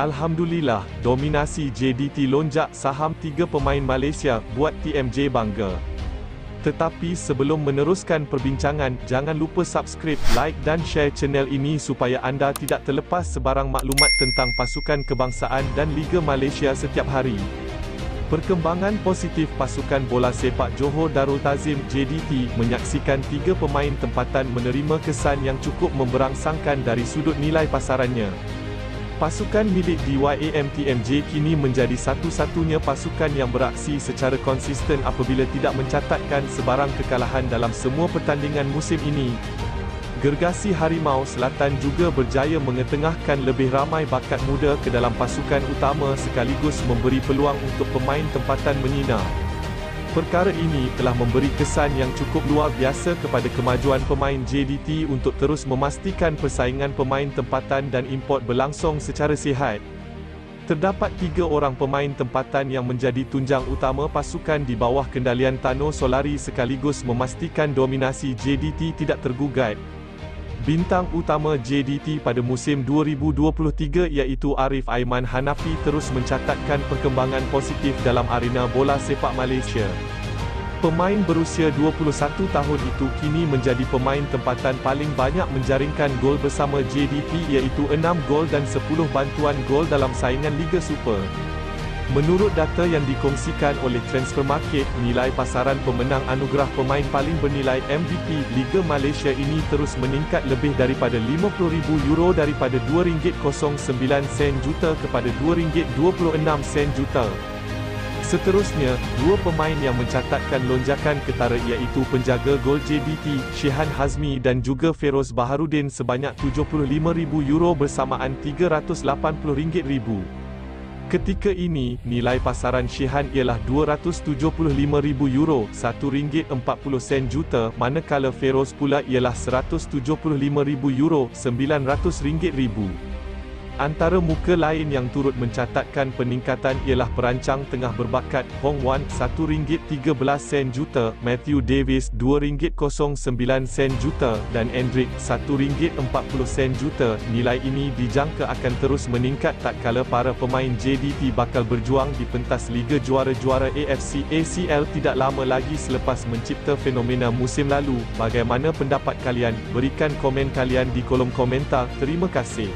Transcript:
Alhamdulillah, dominasi JDT lonjak saham 3 pemain Malaysia buat TMJ bangga. Tetapi sebelum meneruskan perbincangan, jangan lupa subscribe, like dan share channel ini supaya anda tidak terlepas sebarang maklumat tentang pasukan kebangsaan dan Liga Malaysia setiap hari. Perkembangan positif pasukan bola sepak Johor Darul Ta'zim JDT menyaksikan 3 pemain tempatan menerima kesan yang cukup memberangsangkan dari sudut nilai pasarannya. Pasukan milik DYAM TMJ kini menjadi satu-satunya pasukan yang beraksi secara konsisten apabila tidak mencatatkan sebarang kekalahan dalam semua pertandingan musim ini. Gergasi Harimau Selatan juga berjaya mengetengahkan lebih ramai bakat muda ke dalam pasukan utama sekaligus memberi peluang untuk pemain tempatan menyinar. Perkara ini telah memberi kesan yang cukup luar biasa kepada kemajuan pemain JDT untuk terus memastikan persaingan pemain tempatan dan import berlangsung secara sihat. Terdapat 3 orang pemain tempatan yang menjadi tunjang utama pasukan di bawah kendalian Tano Solari sekaligus memastikan dominasi JDT tidak tergugat. Bintang utama JDT pada musim 2023 iaitu Arif Aiman Hanafi terus mencatatkan perkembangan positif dalam arena bola sepak Malaysia. Pemain berusia 21 tahun itu kini menjadi pemain tempatan paling banyak menjaringkan gol bersama JDT iaitu 6 gol dan 10 bantuan gol dalam saingan Liga Super. Menurut data yang dikongsikan oleh Transfermarkt, nilai pasaran pemenang anugerah pemain paling bernilai MVP Liga Malaysia ini terus meningkat lebih daripada €50,000 daripada RM2.09 juta kepada RM2.26 juta. Seterusnya, 2 pemain yang mencatatkan lonjakan ketara iaitu penjaga gol JDT, Shehan Hazmi dan juga Feroz Baharudin sebanyak €75,000 bersamaan RM380,000. Ketika ini, nilai pasaran Shehan ialah €275,000, RM1.40 juta, manakala Feroz pula ialah €175,000, RM900,000. Antara muka lain yang turut mencatatkan peningkatan ialah perancang tengah berbakat Hong Wan RM1.13 juta, Matthew Davis RM2.09 juta dan Endrick RM1.40 juta. Nilai ini dijangka akan terus meningkat tak kala para pemain JDT bakal berjuang di pentas Liga Juara-Juara AFC ACL tidak lama lagi selepas mencipta fenomena musim lalu. Bagaimana pendapat kalian? Berikan komen kalian di kolom komentar. Terima kasih.